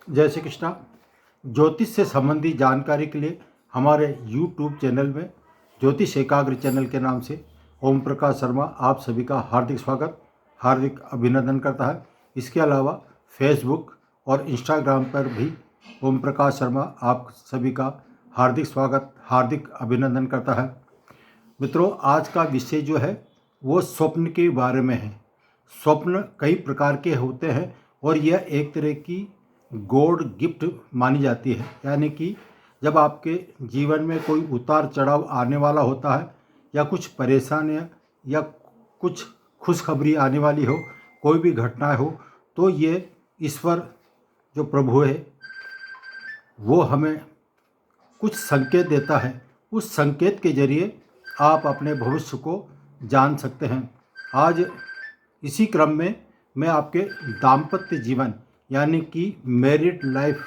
जय श्री कृष्णा। ज्योतिष से संबंधी जानकारी के लिए हमारे YouTube चैनल में ज्योतिष एकाग्र चैनल के नाम से ओम प्रकाश शर्मा आप सभी का हार्दिक स्वागत, हार्दिक अभिनंदन करता है। इसके अलावा फेसबुक और इंस्टाग्राम पर भी ओम प्रकाश शर्मा आप सभी का हार्दिक स्वागत, हार्दिक अभिनंदन करता है। मित्रों, आज का विषय जो है वो स्वप्न के बारे में है। स्वप्न कई प्रकार के होते हैं और यह एक तरह की गॉड गिफ्ट मानी जाती है। यानी कि जब आपके जीवन में कोई उतार चढ़ाव आने वाला होता है या कुछ परेशानियां या कुछ खुशखबरी आने वाली हो, कोई भी घटना हो, तो ये ईश्वर जो प्रभु है वो हमें कुछ संकेत देता है। उस संकेत के जरिए आप अपने भविष्य को जान सकते हैं। आज इसी क्रम में मैं आपके दाम्पत्य जीवन यानी कि मैरिड लाइफ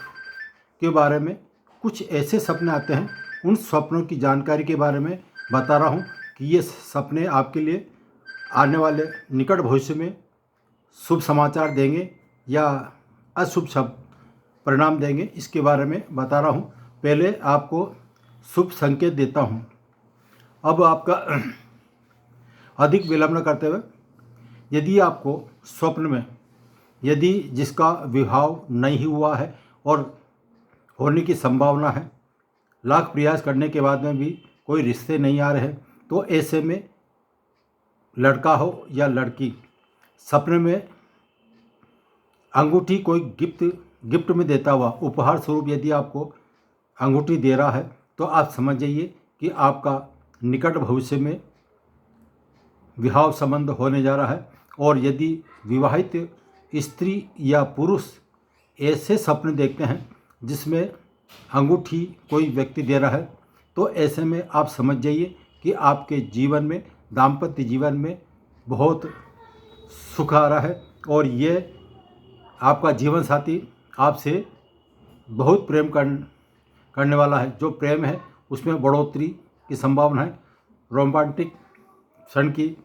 के बारे में कुछ ऐसे सपने आते हैं, उन सपनों की जानकारी के बारे में बता रहा हूँ कि ये सपने आपके लिए आने वाले निकट भविष्य में शुभ समाचार देंगे या अशुभ परिणाम देंगे, इसके बारे में बता रहा हूँ। पहले आपको शुभ संकेत देता हूँ। अब आपका अधिक विलंब न करते हुए, यदि आपको स्वप्न में यदि जिसका विवाह नहीं हुआ है और होने की संभावना है, लाख प्रयास करने के बाद में भी कोई रिश्ते नहीं आ रहे हैं, तो ऐसे में लड़का हो या लड़की सपने में अंगूठी कोई गिफ्ट में देता हुआ उपहार स्वरूप यदि आपको अंगूठी दे रहा है, तो आप समझ जाइए कि आपका निकट भविष्य में विवाह संबंध होने जा रहा है। और यदि विवाहित स्त्री या पुरुष ऐसे सपने देखते हैं जिसमें अंगूठी कोई व्यक्ति दे रहा है, तो ऐसे में आप समझ जाइए कि आपके जीवन में, दाम्पत्य जीवन में बहुत सुख आ रहा है और ये आपका जीवन साथी आपसे बहुत प्रेम करने वाला है। जो प्रेम है उसमें बढ़ोतरी की संभावना है, रोमांटिक क्षण की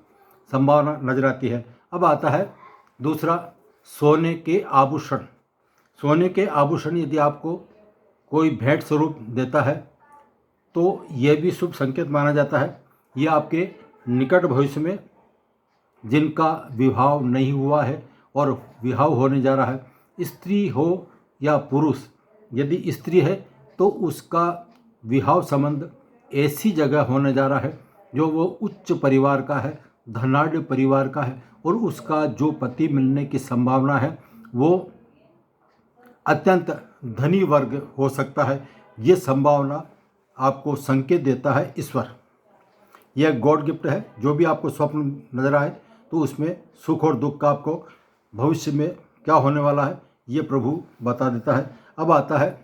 संभावना नजर आती है। अब आता है दूसरा, सोने के आभूषण। सोने के आभूषण यदि आपको कोई भेंट स्वरूप देता है तो यह भी शुभ संकेत माना जाता है। यह आपके निकट भविष्य में जिनका विवाह नहीं हुआ है और विवाह होने जा रहा है, स्त्री हो या पुरुष, यदि स्त्री है तो उसका विवाह संबंध ऐसी जगह होने जा रहा है जो वो उच्च परिवार का है, धनाढ़ परिवार का है, और उसका जो पति मिलने की संभावना है वो अत्यंत धनी वर्ग हो सकता है। ये संभावना आपको संकेत देता है ईश्वर। यह गॉड गिफ्ट है। जो भी आपको स्वप्न नजर आए तो उसमें सुख और दुख का आपको भविष्य में क्या होने वाला है ये प्रभु बता देता है। अब आता है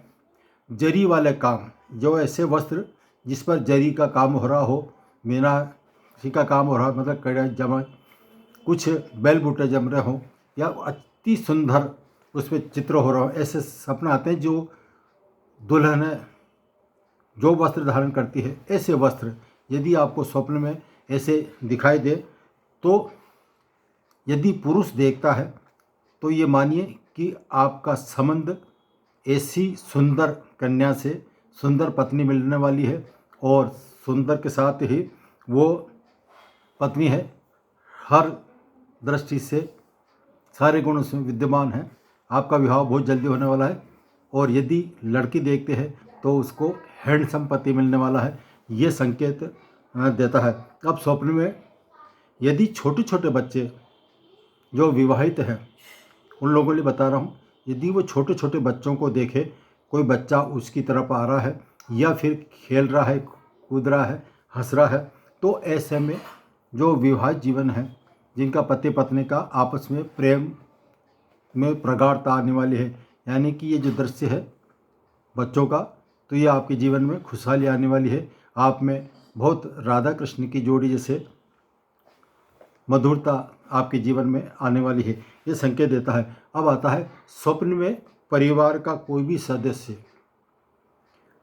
जरी वाले काम। जो ऐसे वस्त्र जिस पर जरी का काम हो रहा हो, मीनाक्षी का काम हो रहा हो, मतलब कड़ा जमा, कुछ बेल बूटे जम रहे हों या अति सुंदर उसमें चित्र हो रहा हो, ऐसे सपने आते हैं। जो दुल्हन जो वस्त्र धारण करती है, ऐसे वस्त्र यदि आपको स्वप्न में ऐसे दिखाई दे, तो यदि पुरुष देखता है तो ये मानिए कि आपका संबंध ऐसी सुंदर कन्या से सुंदर पत्नी मिलने वाली है और सुंदर के साथ ही वो पत्नी है, हर दृष्टि से सारे गुण उसमें विद्यमान हैं। आपका विवाह बहुत जल्दी होने वाला है। और यदि लड़की देखते हैं तो उसको हैंडसम पति मिलने वाला है, ये संकेत देता है। अब स्वप्न में यदि छोटे छोटे बच्चे जो विवाहित हैं उन लोगों के लिए बता रहा हूँ, यदि वो छोटे छोटे बच्चों को देखे, कोई बच्चा उसकी तरफ आ रहा है या फिर खेल रहा है, कूद रहा है, हंस रहा है, तो ऐसे में जो विवाहित जीवन है, जिनका पति पत्नी का आपस में प्रेम में प्रगाढ़ता आने वाली है, यानी कि ये जो दृश्य है बच्चों का, तो ये आपके जीवन में खुशहाली आने वाली है। आप में बहुत राधा कृष्ण की जोड़ी जैसे मधुरता आपके जीवन में आने वाली है, ये संकेत देता है। अब आता है स्वप्न में परिवार का कोई भी सदस्य,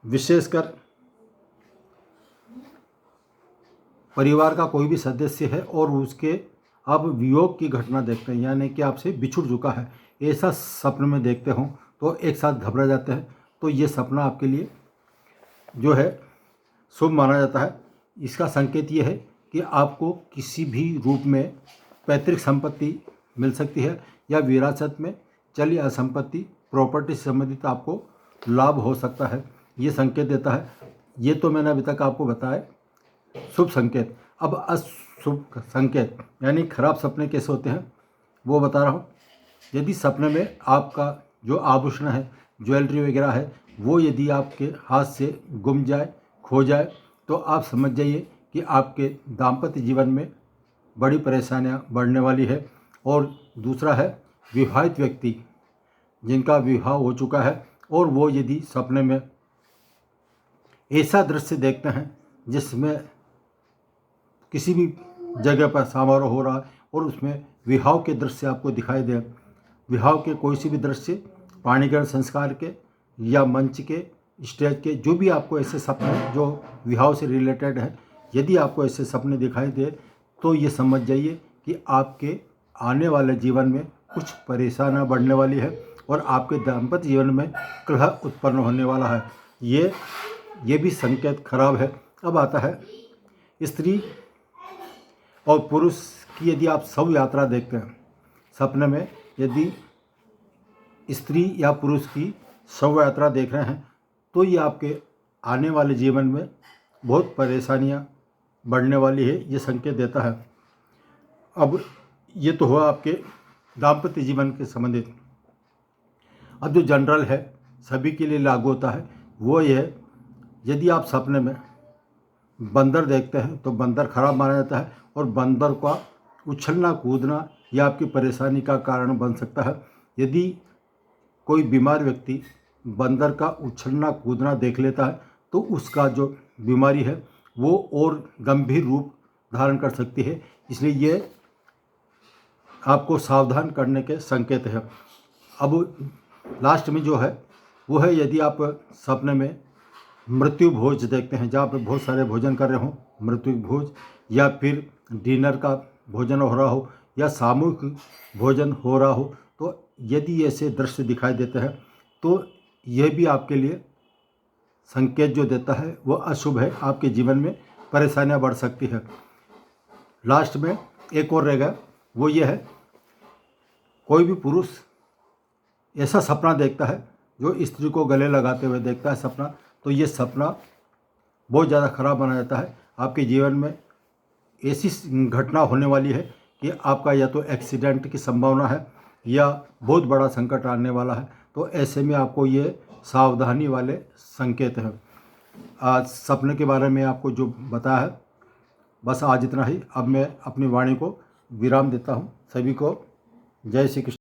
विशेषकर परिवार का कोई भी सदस्य है और उसके अब वियोग की घटना देखते हैं, यानी कि आपसे बिछुड़ चुका है, ऐसा स्वप्न में देखते हो तो एक साथ घबरा जाते हैं। तो ये सपना आपके लिए जो है शुभ माना जाता है। इसका संकेत ये है कि आपको किसी भी रूप में पैतृक संपत्ति मिल सकती है या विरासत में चली आ संपत्ति प्रॉपर्टी से संबंधित आपको लाभ हो सकता है, ये संकेत देता है। ये तो मैंने अभी तक आपको बताया शुभ संकेत। अब अशुभ संकेत यानी खराब सपने कैसे होते हैं वो बता रहा हूँ। यदि सपने में आपका जो आभूषण है, ज्वेलरी वगैरह है, वो यदि आपके हाथ से गुम जाए, खो जाए, तो आप समझ जाइए कि आपके दाम्पत्य जीवन में बड़ी परेशानियां बढ़ने वाली है। और दूसरा है विवाहित व्यक्ति जिनका विवाह हो चुका है और वो यदि सपने में ऐसा दृश्य देखते हैं जिसमें किसी भी जगह पर समारोह हो रहा है और उसमें विवाह के दृश्य आपको दिखाई दे, विवाह के कोई सी भी दृश्य, पाणिग्रहण संस्कार के या मंच के, स्टेज के, जो भी आपको ऐसे सपने जो विवाह से रिलेटेड है, यदि आपको ऐसे सपने दिखाई दे तो ये समझ जाइए कि आपके आने वाले जीवन में कुछ परेशानियां बढ़ने वाली है और आपके दाम्पत्य जीवन में कलह उत्पन्न होने वाला है। ये भी संकेत खराब है। अब आता है स्त्री और पुरुष की यदि आप शव यात्रा देखते हैं सपने में, यदि स्त्री या पुरुष की शव यात्रा देख रहे हैं तो ये आपके आने वाले जीवन में बहुत परेशानियां बढ़ने वाली है, ये संकेत देता है। अब ये तो हुआ आपके दाम्पत्य जीवन के संबंधित। अब जो जनरल है, सभी के लिए लागू होता है, वो ये है यदि आप सपने में बंदर देखते हैं तो बंदर खराब माना जाता है और बंदर का उछलना कूदना यह आपकी परेशानी का कारण बन सकता है। यदि कोई बीमार व्यक्ति बंदर का उछलना कूदना देख लेता है तो उसका जो बीमारी है वो और गंभीर रूप धारण कर सकती है, इसलिए ये आपको सावधान करने के संकेत है। अब लास्ट में जो है वो है यदि आप सपने में मृत्यु भोज देखते हैं, जहाँ पर बहुत सारे भोजन कर रहे हो, मृत्यु भोज, या फिर डिनर का भोजन हो रहा हो या सामूहिक भोजन हो रहा हो, तो यदि ऐसे दृश्य दिखाई देते हैं तो यह भी आपके लिए संकेत जो देता है वो अशुभ है, आपके जीवन में परेशानियां बढ़ सकती है। लास्ट में एक और रहेगा, वो ये है कोई भी पुरुष ऐसा सपना देखता है जो स्त्री को गले लगाते हुए देखता है सपना, तो ये सपना बहुत ज़्यादा खराब माना जाता है। आपके जीवन में ऐसी घटना होने वाली है कि आपका या तो एक्सीडेंट की संभावना है या बहुत बड़ा संकट आने वाला है, तो ऐसे में आपको ये सावधानी वाले संकेत हैं। आज सपने के बारे में आपको जो बताया है, बस आज इतना ही। अब मैं अपनी वाणी को विराम देता हूँ। सभी को जय श्री कृष्ण।